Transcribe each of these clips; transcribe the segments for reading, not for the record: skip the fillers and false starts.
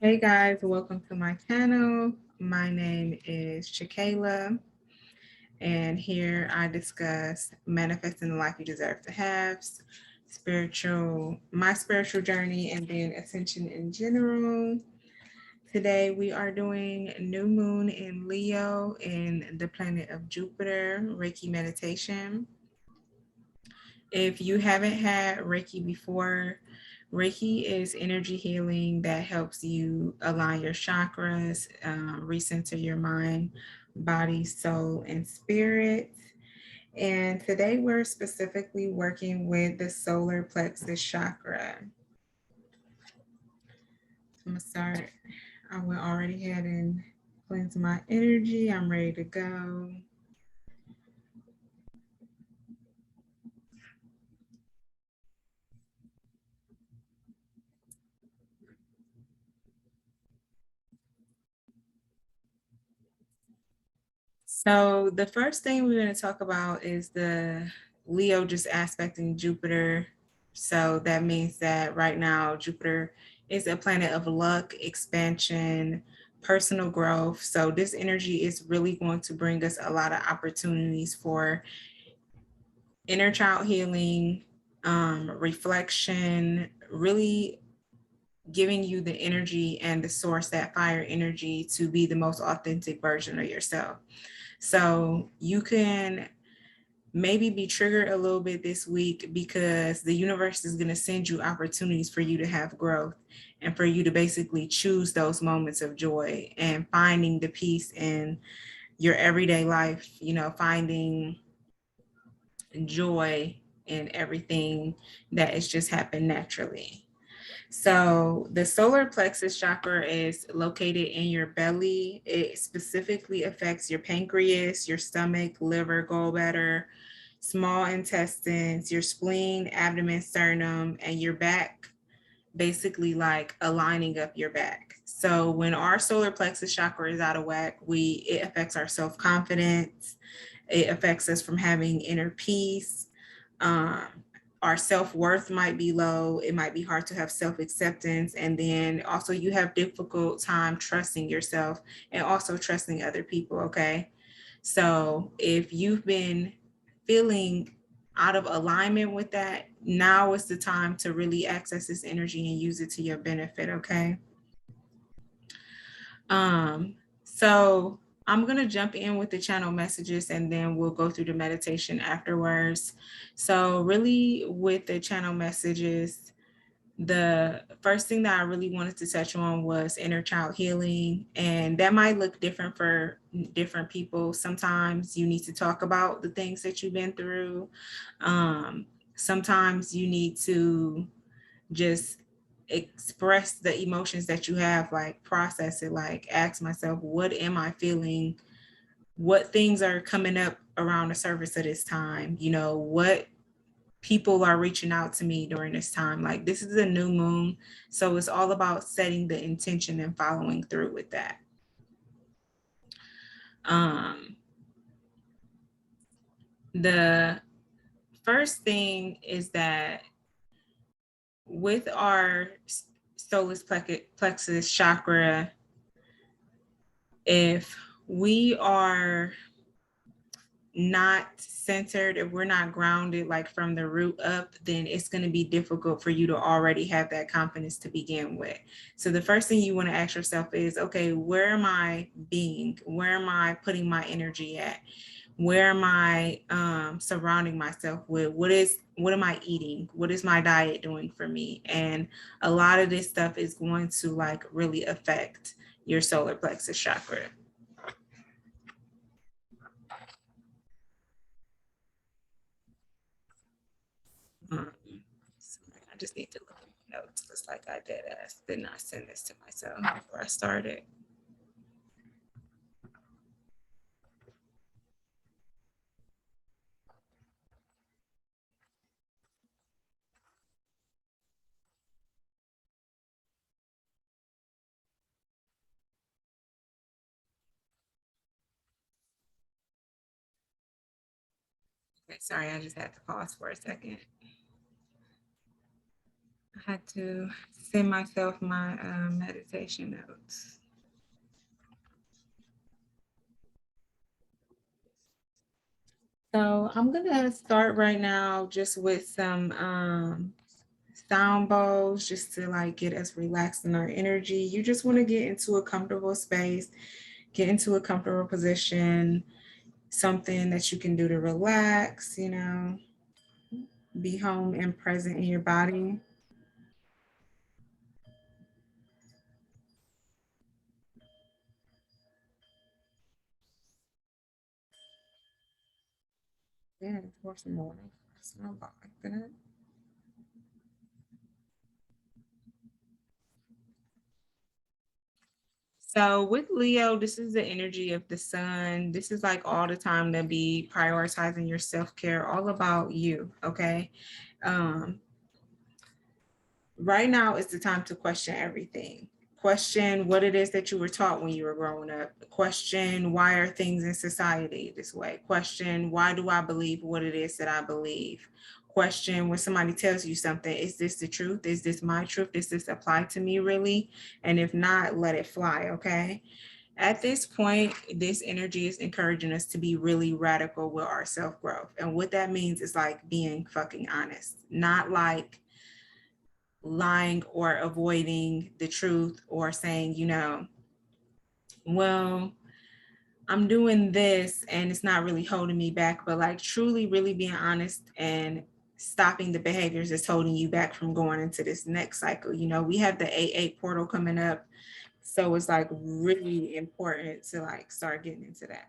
Hey guys, welcome to my channel. My name is Chakayla, and here I discuss manifesting the life you deserve to have, my spiritual journey, and then ascension in general. Today we are doing new moon in Leo in the planet of Jupiter, Reiki meditation. If you haven't had Reiki before, Reiki is energy healing that helps you align your chakras, recenter your mind, body, soul, and spirit. And today we're specifically working with the solar plexus chakra. So I'm gonna start. I went already ahead and cleanse my energy. I'm ready to go. So the first thing we're going to talk about is the Leo just aspecting Jupiter. So that means that right now Jupiter is a planet of luck, expansion, personal growth. So this energy is really going to bring us a lot of opportunities for inner child healing, reflection, really giving you the energy and the source, that fire energy, to be the most authentic version of yourself. So you can maybe be triggered a little bit this week because the universe is going to send you opportunities for you to have growth and for you to basically choose those moments of joy and finding the peace in your everyday life, finding joy in everything that has just happened naturally. So the solar plexus chakra is located in your belly. It specifically affects your pancreas, your stomach, liver, gallbladder, small intestines, your spleen, abdomen, sternum, and your back, basically like aligning up your back. So when our solar plexus chakra is out of whack, it affects our self-confidence. It affects us from having inner peace. Um, our self-worth might be low. It might be hard to have self-acceptance. And then also you have difficult time trusting yourself and also trusting other people, okay? So if you've been feeling out of alignment with that, now is the time to really access this energy and use it to your benefit, okay? So I'm going to jump in with the channel messages and then we'll go through the meditation afterwards. So really with the channel messages, the first thing that I really wanted to touch on was inner child healing. And that might look different for different people. Sometimes you need to talk about the things that you've been through. Sometimes you need to just express the emotions that you have, like process it, like ask myself, what am I feeling? What things are coming up around the surface of this time? What people are reaching out to me during this time? Like, this is a new moon. So it's all about setting the intention and following through with that. The first thing is that with our solar plexus chakra, if we are not centered, if we're not grounded, like from the root up, then it's going to be difficult for you to already have that confidence to begin with. So the first thing you want to ask yourself is, okay, where am I being? Where am I putting my energy at? Where am I surrounding myself with? What am I eating? What is my diet doing for me? And a lot of this stuff is going to like really affect your solar plexus chakra. Sorry, I just need to look at my notes. Looks like I did not send this to myself before I started. Okay, sorry, I just had to pause for a second. I had to send myself my meditation notes. So I'm gonna start right now just with some sound bowls just to like get us relaxed in our energy. You just want to get into a comfortable space, get into a comfortable position, something that you can do to relax, you know, be home and present in your body. Yeah, pour some water. It's not like that. So with Leo, this is the energy of the sun. This is like all the time to be prioritizing your self-care, all about you, okay? Um, right now is the time to question everything. Question what it is that you were taught when you were growing up. Question why are things in society this way? Question why do I believe what it is that I believe? Question when somebody tells you something, is this the truth? Is this my truth? Does this apply to me really? And if not, let it fly, okay? At this point, this energy is encouraging us to be really radical with our self growth. And what that means is like being fucking honest, not like lying or avoiding the truth or saying, you know, well, I'm doing this and it's not really holding me back, but like truly, really being honest and stopping the behaviors that's holding you back from going into this next cycle. You know, we have the 8-8 portal coming up. So it's like really important to like start getting into that.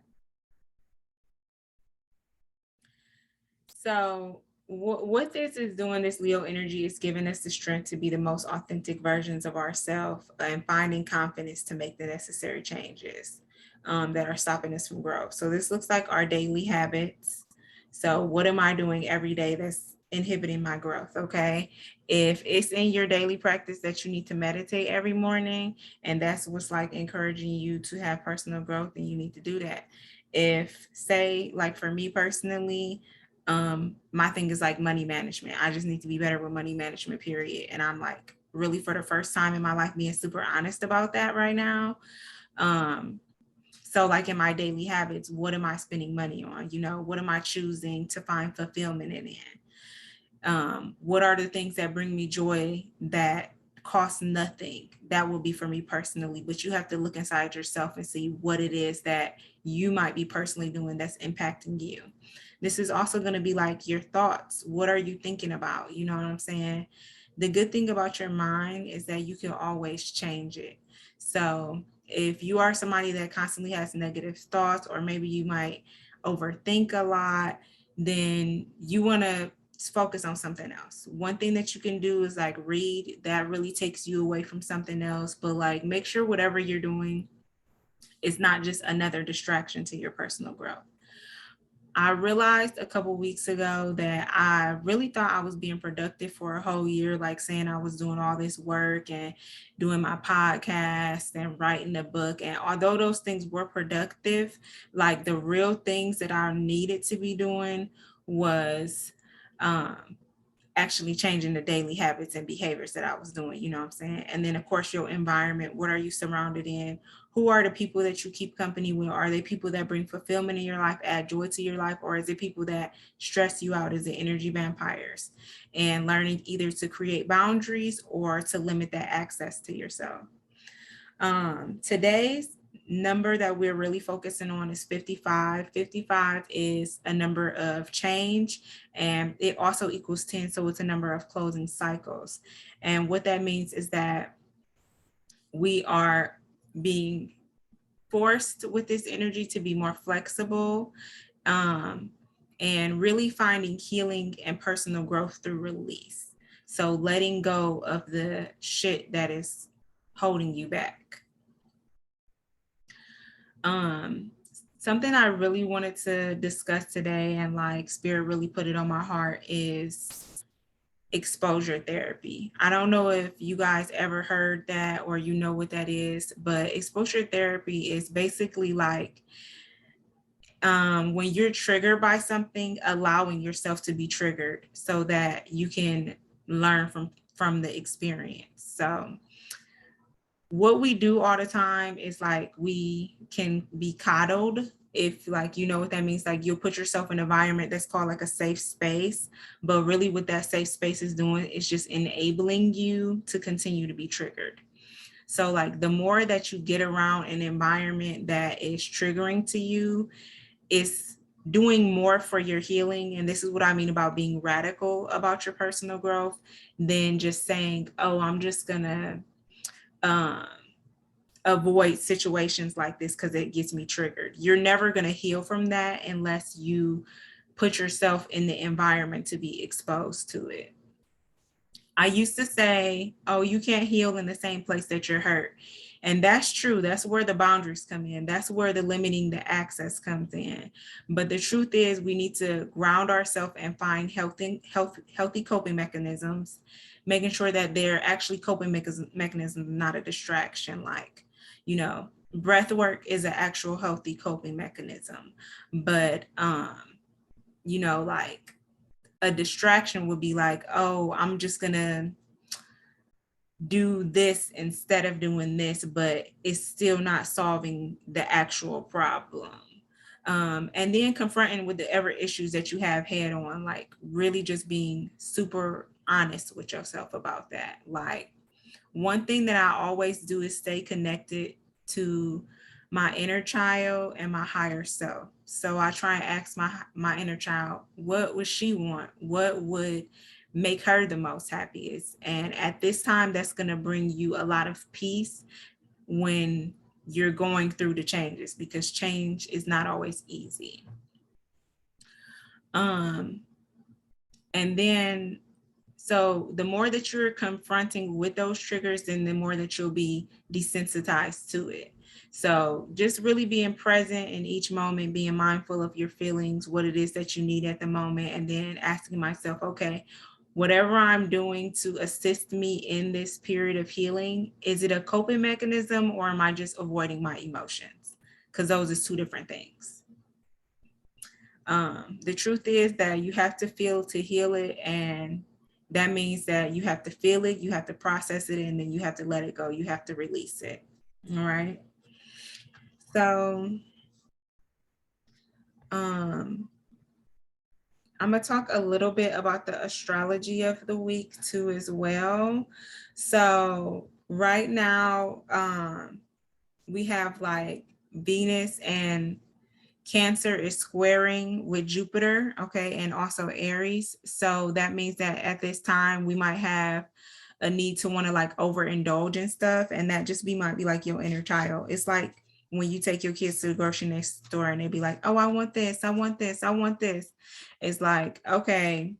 So what this is doing, this Leo energy is giving us the strength to be the most authentic versions of ourselves and finding confidence to make the necessary changes that are stopping us from growth. So this looks like our daily habits. So what am I doing every day that's inhibiting my growth? Okay. If it's in your daily practice that you need to meditate every morning, and that's what's like encouraging you to have personal growth, then you need to do that. If say like for me personally, my thing is like money management. I just need to be better with money management, period. And I'm like really for the first time in my life being super honest about that right now. um so like in my daily habits, what am I spending money on? You know, what am I choosing to find fulfillment in? What are the things that bring me joy that cost nothing? That will be for me personally, but you have to look inside yourself and see what it is that you might be personally doing that's impacting you. This is also going to be like your thoughts. What are you thinking about? You know what I'm saying? The good thing about your mind is that you can always change it. So if you are somebody that constantly has negative thoughts, or maybe you might overthink a lot, then you want to focus on something else. One thing that you can do is like read. That really takes you away from something else, but like make sure whatever you're doing is not just another distraction to your personal growth. I realized a couple weeks ago that I really thought I was being productive for a whole year, like saying I was doing all this work and doing my podcast and writing a book. And although those things were productive, like the real things that I needed to be doing was um, actually changing the daily habits and behaviors that I was doing, you know what I'm saying? And then of course your environment, what are you surrounded in? Who are the people that you keep company with? Are they people that bring fulfillment in your life, add joy to your life, or is it people that stress you out? Is it energy vampires? And learning either to create boundaries or to limit that access to yourself. Today's number that we're really focusing on is 55. 55 is a number of change, and it also equals 10. So it's a number of closing cycles. And what that means is that we are being forced with this energy to be more flexible, um, and really finding healing and personal growth through release. So letting go of the shit that is holding you back. Um, Something I really wanted to discuss today, and like Spirit really put it on my heart, is exposure therapy. I don't know if you guys ever heard that or you know what that is, but exposure therapy is basically like when you're triggered by something, allowing yourself to be triggered so that you can learn from from the experience. So what we do all the time is like we can be coddled, if like you know what that means. Like you'll put yourself in an environment that's called like a safe space, but really what that safe space is doing is just enabling you to continue to be triggered. So like the more that you get around an environment that is triggering to you, it's doing more for your healing. And this is what I mean about being radical about your personal growth than just saying, oh, I'm just gonna avoid situations like this because it gets me triggered. You're never going to heal from that unless you put yourself in the environment to be exposed to it. I used to say, oh, you can't heal in the same place that you're hurt. And that's true. That's where the boundaries come in. That's where the limiting the access comes in. But the truth is we need to ground ourselves and find healthy coping mechanisms, making sure that they're actually coping mechanisms, not a distraction. Like, you know, breath work is an actual healthy coping mechanism. But, you know, like, a distraction would be like, oh, I'm just gonna do this instead of doing this, but it's still not solving the actual problem. And then confronting with the ever issues that you have head on, like really just being super honest with yourself about that. Like one thing that I always do is stay connected to my inner child and my higher self. So I try and ask my inner child, what would she want? What would make her the most happiest? And at this time, that's going to bring you a lot of peace when you're going through the changes, because change is not always easy. And then so the more that you're confronting with those triggers, then the more that you'll be desensitized to it. So just really being present in each moment, being mindful of your feelings, what it is that you need at the moment, and then asking myself, okay, whatever I'm doing to assist me in this period of healing, is it a coping mechanism or am I just avoiding my emotions? Because those are two different things. The truth is that you have to feel to heal it, and that means that you have to feel it, you have to process it, and then you have to let it go. You have to release it. All right. So I'm going to talk a little bit about the astrology of the week too as well. So right now, we have like Venus and Cancer is squaring with Jupiter, okay, and also Aries. So that means that at this time we might have a need to want to like overindulge in stuff, and that just might be like your inner child. It's like when you take your kids to the grocery store and they be like, oh, I want this, I want this, I want this. It's like, okay,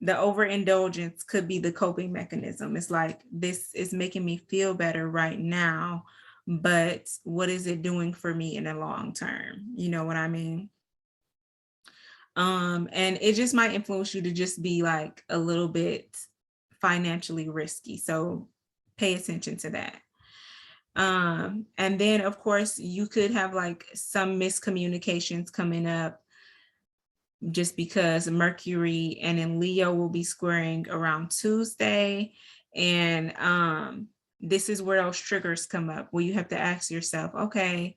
the overindulgence could be the coping mechanism. It's like, this is making me feel better right now, but what is it doing for me in the long term? You know what I mean? And it just might influence you to just be like a little bit financially risky. So pay attention to that. And then of course you could have like some miscommunications coming up, just because Mercury and in Leo will be squaring around Tuesday. And this is where those triggers come up, where you have to ask yourself, okay,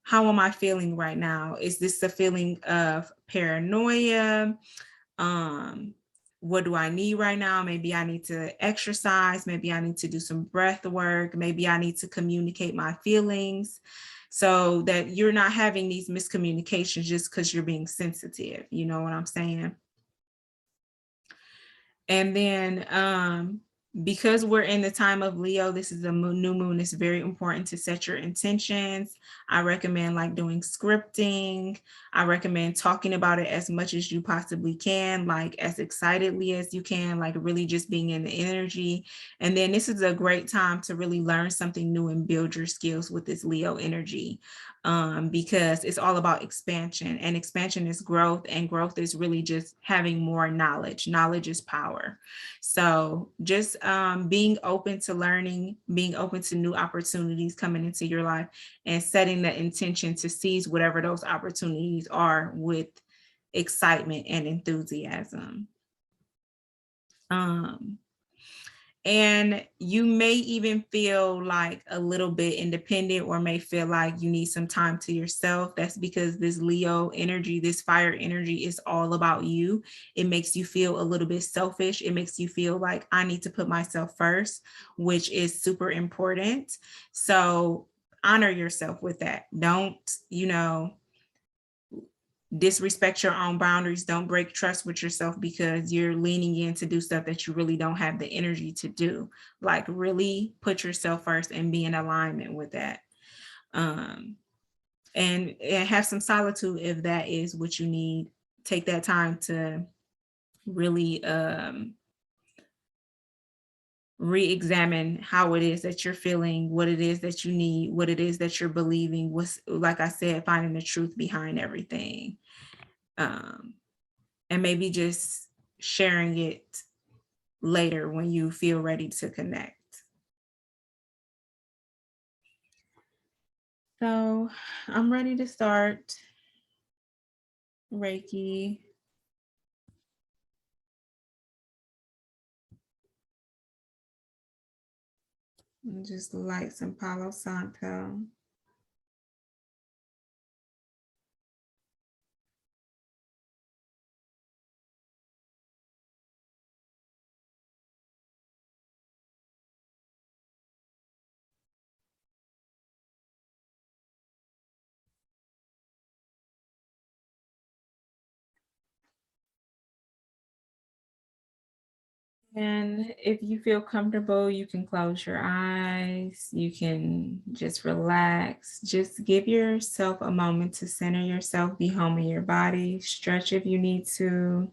how am I feeling right now? Is this a feeling of paranoia? What do I need right now? Maybe I need to exercise. Maybe I need to do some breath work. Maybe I need to communicate my feelings, so that you're not having these miscommunications just because you're being sensitive. You know what I'm saying? And then because we're in the time of Leo, this is a new moon. It's very important to set your intentions. I recommend like doing scripting. I recommend talking about it as much as you possibly can, like as excitedly as you can, like really just being in the energy. And then this is a great time to really learn something new and build your skills with this Leo energy, because it's all about expansion, and expansion is growth, and growth is really just having more knowledge. Knowledge is power. So just being open to learning, being open to new opportunities coming into your life, and setting the intention to seize whatever those opportunities are with excitement and enthusiasm. And you may even feel like a little bit independent, or may feel like you need some time to yourself. That's because this Leo energy, this fire energy, is all about you. It makes you feel a little bit selfish. It makes you feel like I need to put myself first, which is super important. So honor yourself with that. Don't, disrespect your own boundaries. Don't break trust with yourself because you're leaning in to do stuff that you really don't have the energy to do. Like, really put yourself first and be in alignment with that. And have some solitude if that is what you need. Take that time to really re-examine how it is that you're feeling, what it is that you need, what it is that you're believing. What's, like I said, finding the truth behind everything. And maybe just sharing it later when you feel ready to connect. So I'm ready to start Reiki. And just light some Palo Santo. And if you feel comfortable, you can close your eyes. You can just relax. Just give yourself a moment to center yourself, be home in your body, stretch if you need to,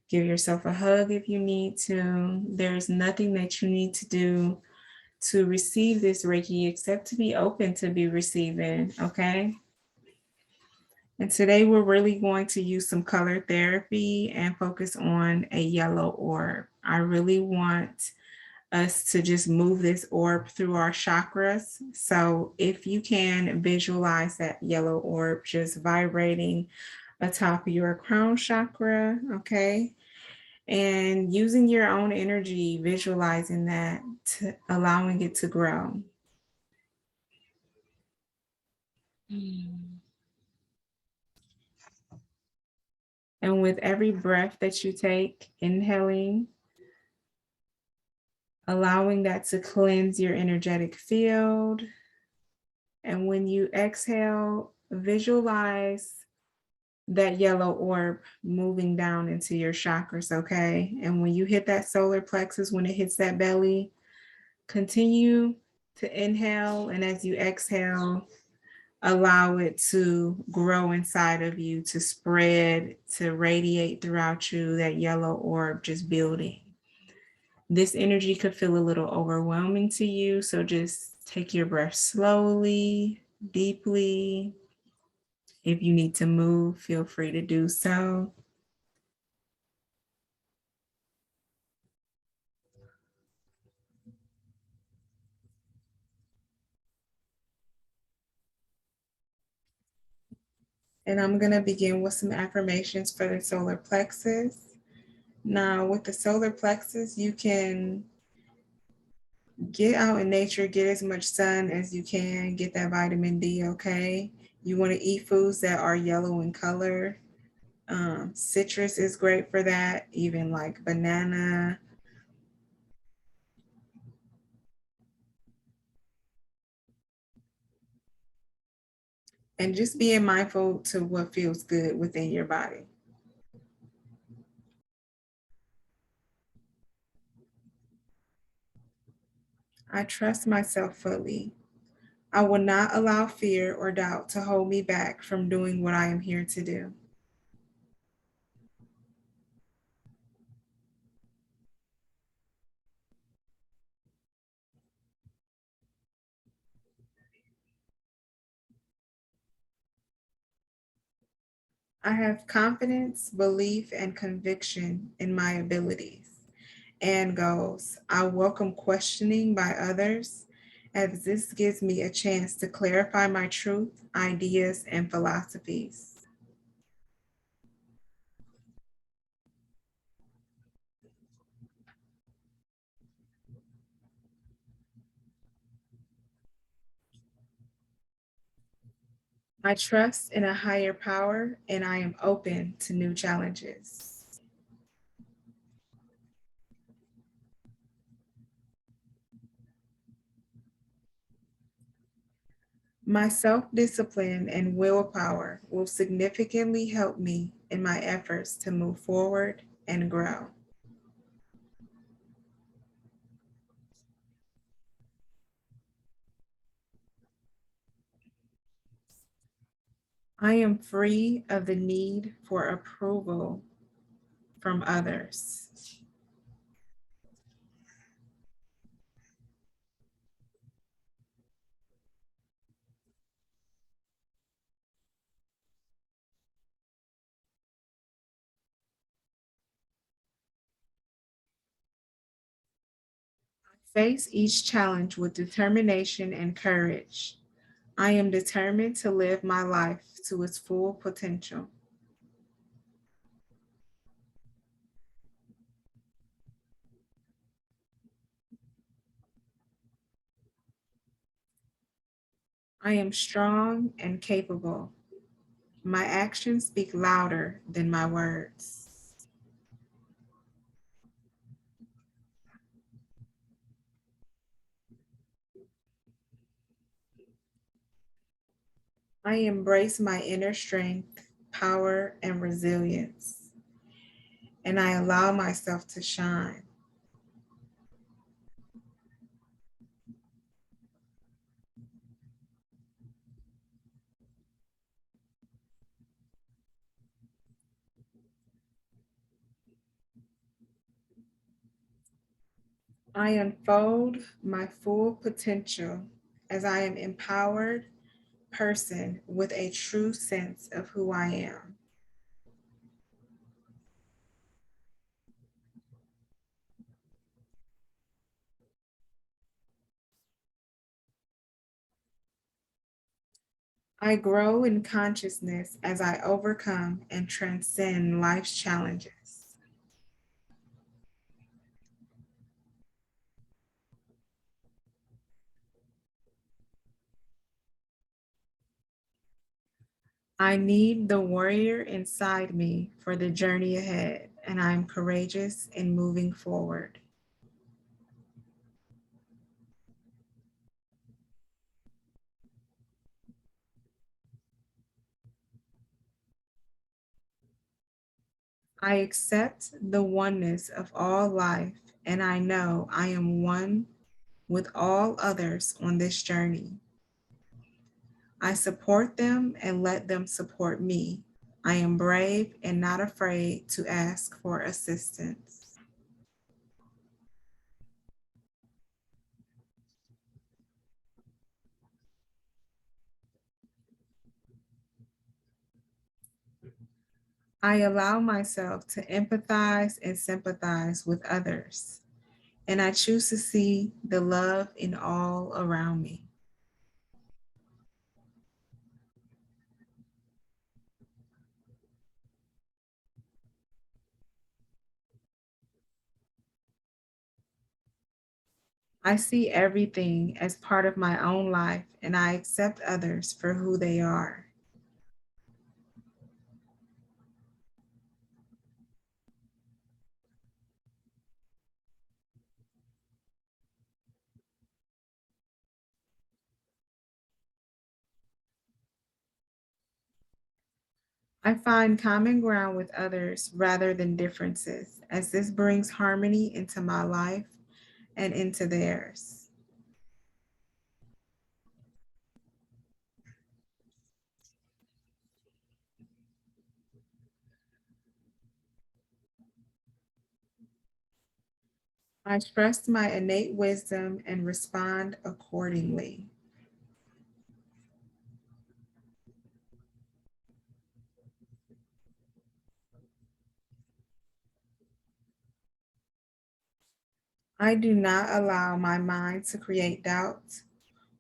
give yourself a hug if you need to. There's nothing that you need to do to receive this Reiki except to be open to be receiving, okay? And today we're really going to use some color therapy and focus on a yellow orb. I really want us to just move this orb through our chakras. So if you can visualize that yellow orb just vibrating atop your crown chakra, okay? And using your own energy, visualizing that, allowing it to grow. And with every breath that you take, inhaling, allowing that to cleanse your energetic field. And when you exhale, visualize that yellow orb moving down into your chakras, okay? And when you hit that solar plexus, when it hits that belly, continue to inhale. And as you exhale, allow it to grow inside of you, to spread, to radiate throughout you, that yellow orb just building. This energy could feel a little overwhelming to you, so just take your breath slowly, deeply. If you need to move, feel free to do so. And I'm going to begin with some affirmations for the solar plexus. Now, with the solar plexus, you can get out in nature, get as much sun as you can, get that vitamin D, okay? You want to eat foods that are yellow in color. Citrus is great for that, even like banana. And just being mindful to what feels good within your body. I trust myself fully. I will not allow fear or doubt to hold me back from doing what I am here to do. I have confidence, belief, and conviction in my abilities and goals. I welcome questioning by others, as this gives me a chance to clarify my truth, ideas, and philosophies. I trust in a higher power and I am open to new challenges. My self-discipline and willpower will significantly help me in my efforts to move forward and grow. I am free of the need for approval from others. Face each challenge with determination and courage. I am determined to live my life to its full potential. I am strong and capable. My actions speak louder than my words. I embrace my inner strength, power, and resilience, and I allow myself to shine. I unfold my full potential as I am empowered person with a true sense of who I am. I grow in consciousness as I overcome and transcend life's challenges. I need the warrior inside me for the journey ahead, and I am courageous in moving forward. I accept the oneness of all life, and I know I am one with all others on this journey. I support them and let them support me. I am brave and not afraid to ask for assistance. I allow myself to empathize and sympathize with others, and I choose to see the love in all around me. I see everything as part of my own life, and I accept others for who they are. I find common ground with others rather than differences, as this brings harmony into my life and into theirs. I trust my innate wisdom and respond accordingly. I do not allow my mind to create doubt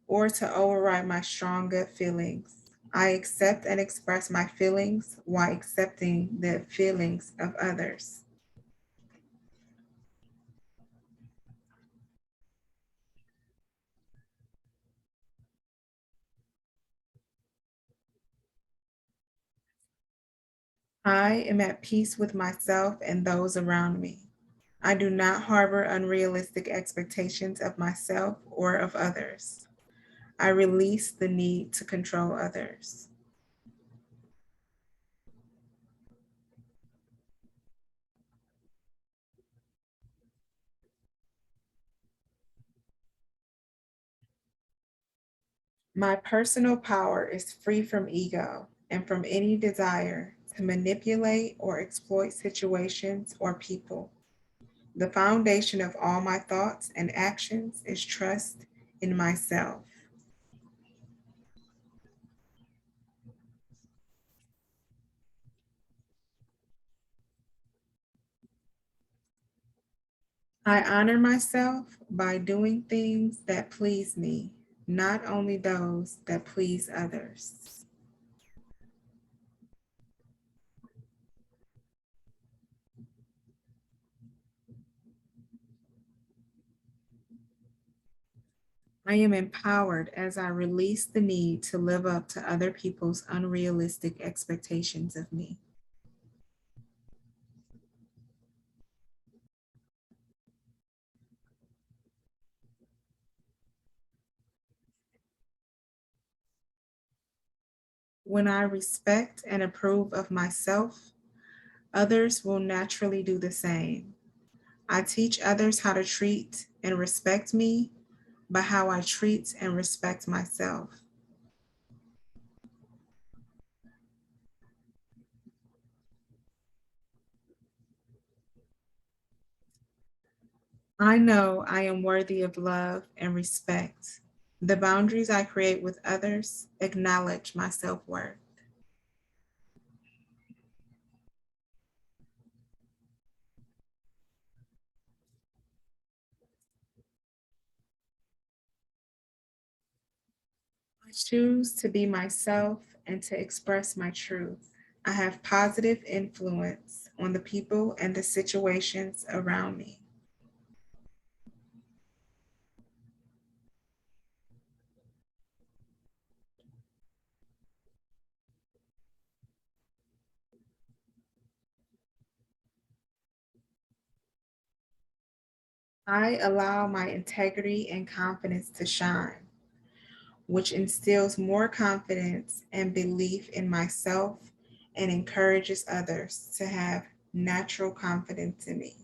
or to override my strong gut feelings. I accept and express my feelings while accepting the feelings of others. I am at peace with myself and those around me. I do not harbor unrealistic expectations of myself or of others. I release the need to control others. My personal power is free from ego and from any desire to manipulate or exploit situations or people. The foundation of all my thoughts and actions is trust in myself. I honor myself by doing things that please me, not only those that please others. I am empowered as I release the need to live up to other people's unrealistic expectations of me. When I respect and approve of myself, others will naturally do the same. I teach others how to treat and respect me by how I treat and respect myself. I know I am worthy of love and respect. The boundaries I create with others acknowledge my self worth. I choose to be myself and to express my truth. I have positive influence on the people and the situations around me. I allow my integrity and confidence to shine, which instills more confidence and belief in myself and encourages others to have natural confidence in me.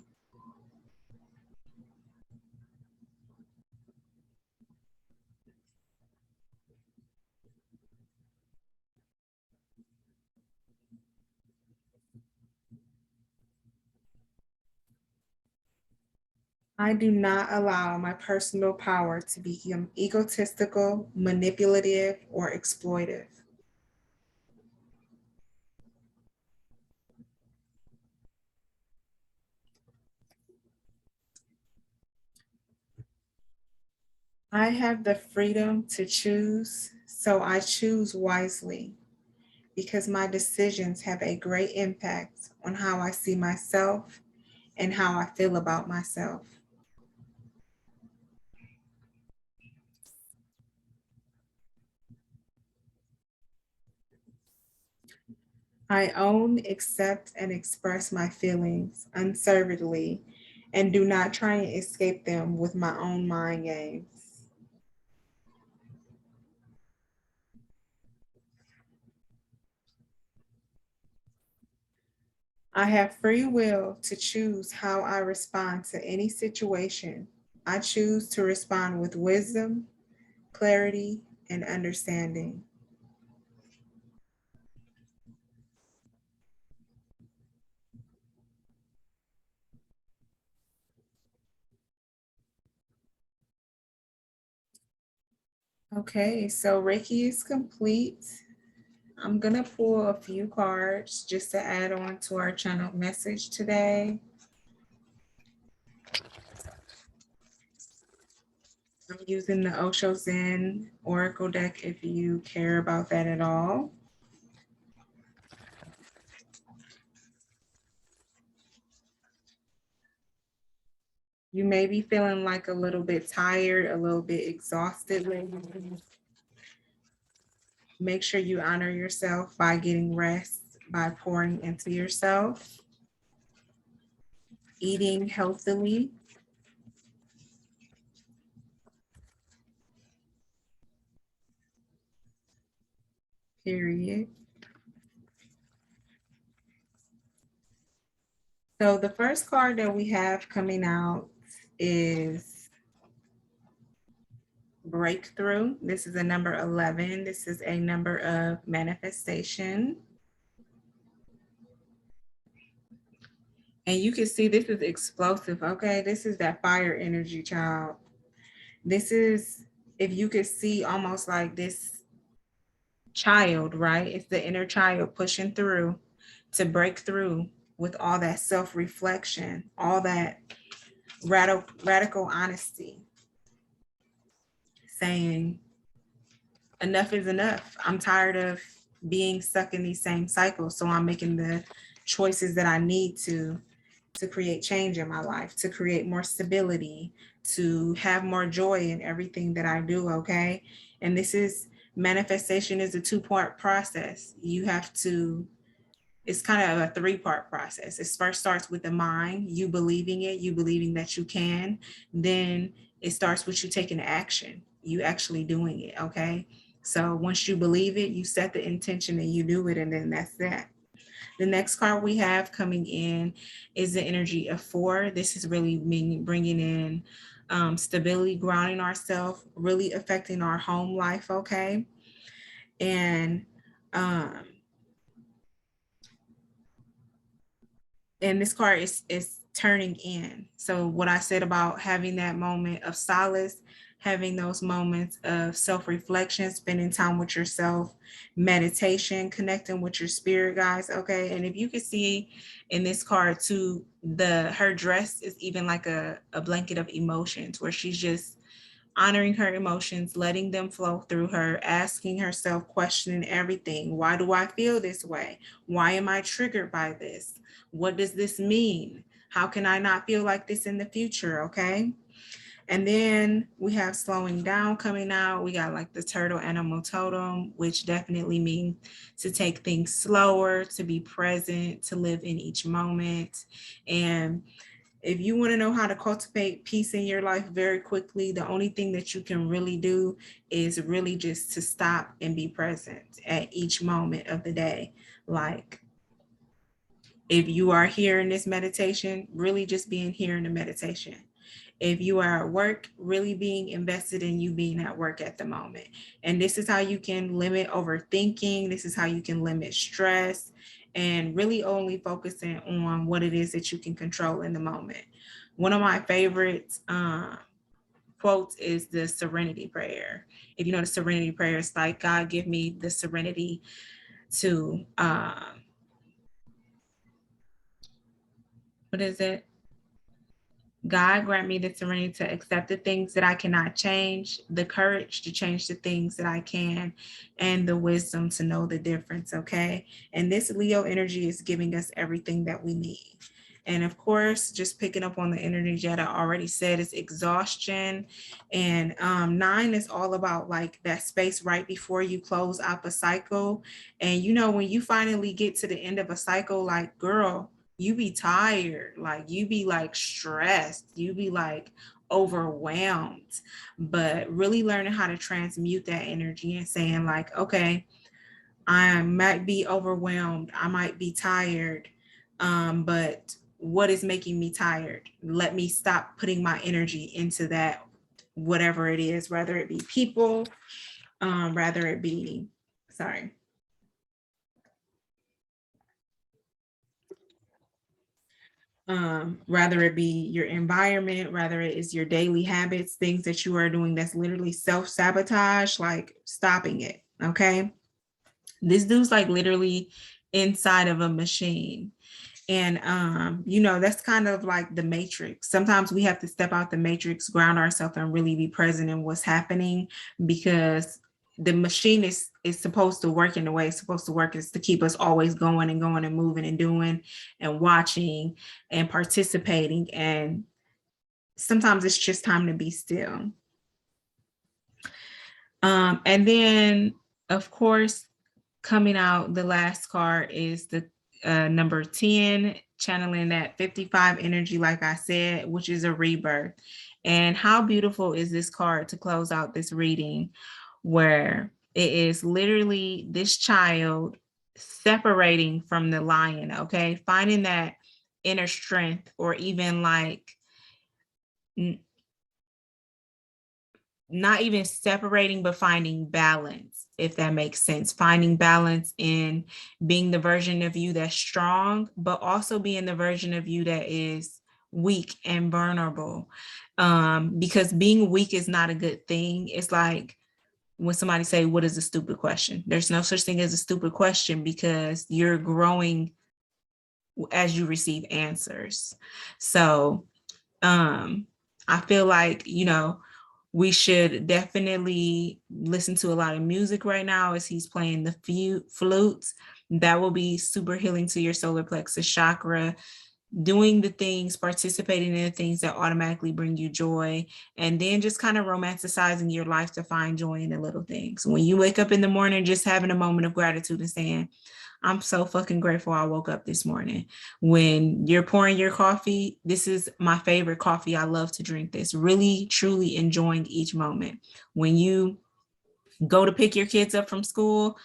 I do not allow my personal power to become egotistical, manipulative, or exploitive. I have the freedom to choose, so I choose wisely because my decisions have a great impact on how I see myself and how I feel about myself. I own, accept, and express my feelings unreservedly and do not try and escape them with my own mind games. I have free will to choose how I respond to any situation. I choose to respond with wisdom, clarity, and understanding. Okay, so Reiki is complete. I'm going to pull a few cards just to add on to our channel message today. I'm using the Osho Zen Oracle deck if you care about that at all. You may be feeling like a little bit tired, a little bit exhausted lately. Make sure you honor yourself by getting rest, by pouring into yourself, eating healthily, period. So the first card that we have coming out is breakthrough. This is a number 11. This is a number of manifestation. And you can see this is explosive, okay? This is that fire energy, child. This is, if you could see almost like this child, right? It's the inner child pushing through to break through with all that self-reflection, all that radical honesty, saying, enough is enough. I'm tired of being stuck in these same cycles. So I'm making the choices that I need to create change in my life, to create more stability, to have more joy in everything that I do, okay? And this is, manifestation is a two-part process. You have to, it's kind of a three-part process. It first starts with the mind, you believing it, you believing that you can. Then it starts with you taking action, you actually doing it, okay? So once you believe it, you set the intention and you do it, and then that's that. The next card we have coming in is the energy of 4. This is really bringing in stability, grounding ourselves, really affecting our home life, okay? And this card is turning in. So what I said about having that moment of solace, having those moments of self-reflection, spending time with yourself, meditation, connecting with your spirit guides, okay? And if you can see in this card too, her dress is even like a blanket of emotions, where she's just honoring her emotions, letting them flow through her, asking herself, questioning everything. Why do I feel this way? Why am I triggered by this? What does this mean? How can I not feel like this in the future? Okay. And then we have slowing down coming out. We got like the turtle animal totem, which definitely means to take things slower, to be present, to live in each moment. And if you want to know how to cultivate peace in your life very quickly, the only thing that you can really do is really just to stop and be present at each moment of the day. Like, if you are here in this meditation, really just being here in the meditation. If you are at work, really being invested in you being at work at the moment. And this is how you can limit overthinking. This is how you can limit stress, and really only focusing on what it is that you can control in the moment. One of my favorite quotes is the Serenity Prayer. If you know the Serenity Prayer, it's like, God, give me the serenity to, what is it? God, grant me the serenity to accept the things that I cannot change, the courage to change the things that I can, and the wisdom to know the difference, okay? And this Leo energy is giving us everything that we need. And of course, just picking up on the energy that I already said, is exhaustion. And 9 is all about like that space right before you close out the cycle. And you know, when you finally get to the end of a cycle, like, girl, you be tired, like you be like stressed, you be like overwhelmed. But really learning how to transmute that energy and saying like, okay, I might be overwhelmed, I might be tired, but what is making me tired? Let me stop putting my energy into that, whatever it is, whether it be people, rather it be, sorry. Rather it be your environment, rather it is your daily habits, things that you are doing that's literally self-sabotage, like stopping it, okay? This dude's like literally inside of a machine. And you know, that's kind of like the matrix. Sometimes we have to step out the matrix, ground ourselves, and really be present in what's happening, because the machine is supposed to work in the way it's supposed to work, is to keep us always going and going and moving and doing and watching and participating. And sometimes it's just time to be still. And then, of course, coming out, the last card is the number 10, channeling that 55 energy, like I said, which is a rebirth. And how beautiful is this card to close out this reading, where it is literally this child separating from the lion, okay? Finding that inner strength, or even like not even separating, but finding balance, if that makes sense. Finding balance in being the version of you that's strong, but also being the version of you that is weak and vulnerable. Because being weak is not a good thing. It's like when somebody say, what is a stupid question? There's no such thing as a stupid question, because you're growing as you receive answers. So I feel like, we should definitely listen to a lot of music right now as he's playing the flutes. That will be super healing to your solar plexus chakra. Doing the things, participating in the things that automatically bring you joy, and then just kind of romanticizing your life to find joy in the little things. When you wake up in the morning, just having a moment of gratitude and saying, I'm so fucking grateful I woke up this morning. When you're pouring your coffee, this is my favorite coffee. I love to drink this. Really, truly enjoying each moment. When you go to pick your kids up from school,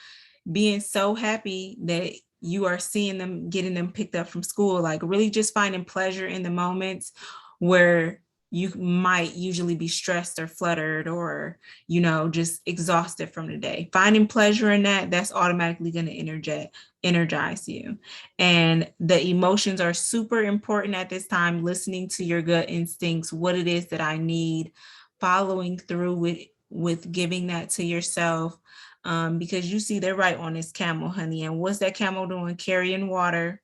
being so happy that you are seeing them, getting them picked up from school, like really just finding pleasure in the moments where you might usually be stressed or fluttered or, just exhausted from the day. Finding pleasure in that, that's automatically going to energize you. And the emotions are super important at this time, listening to your gut instincts, what it is that I need, following through with giving that to yourself. Because you see they're right on this camel, honey. And what's that camel doing? Carrying water,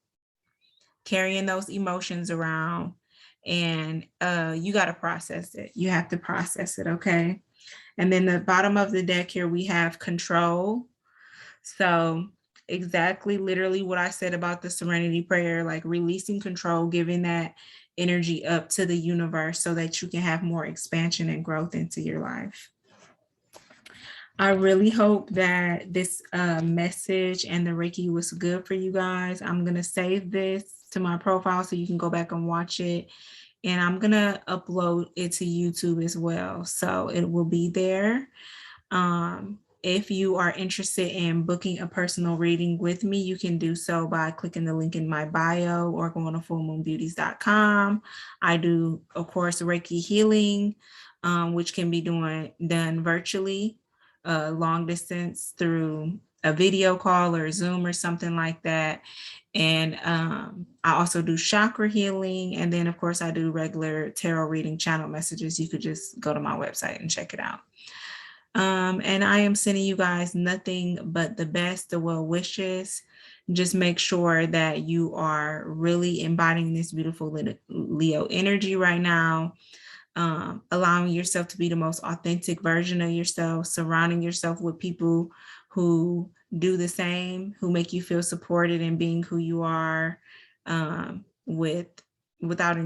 carrying those emotions around. And you got to process it. You have to process it, okay? And then the bottom of the deck here, we have control. So exactly, literally what I said about the Serenity Prayer, like releasing control, giving that energy up to the universe so that you can have more expansion and growth into your life. I really hope that this message and the Reiki was good for you guys. I'm going to save this to my profile so you can go back and watch it. And I'm going to upload it to YouTube as well. So it will be there. If you are interested in booking a personal reading with me, you can do so by clicking the link in my bio or going to fullmoonbeauties.com. I do, of course, Reiki healing, which can be done virtually, long distance through a video call or Zoom or something like that. And I also do chakra healing. And then, of course, I do regular tarot reading channel messages. You could just go to my website and check it out. And I am sending you guys nothing but the best, the well wishes. Just make sure that you are really embodying this beautiful Leo energy right now. Allowing yourself to be the most authentic version of yourself, surrounding yourself with people who do the same, who make you feel supported in being who you are, without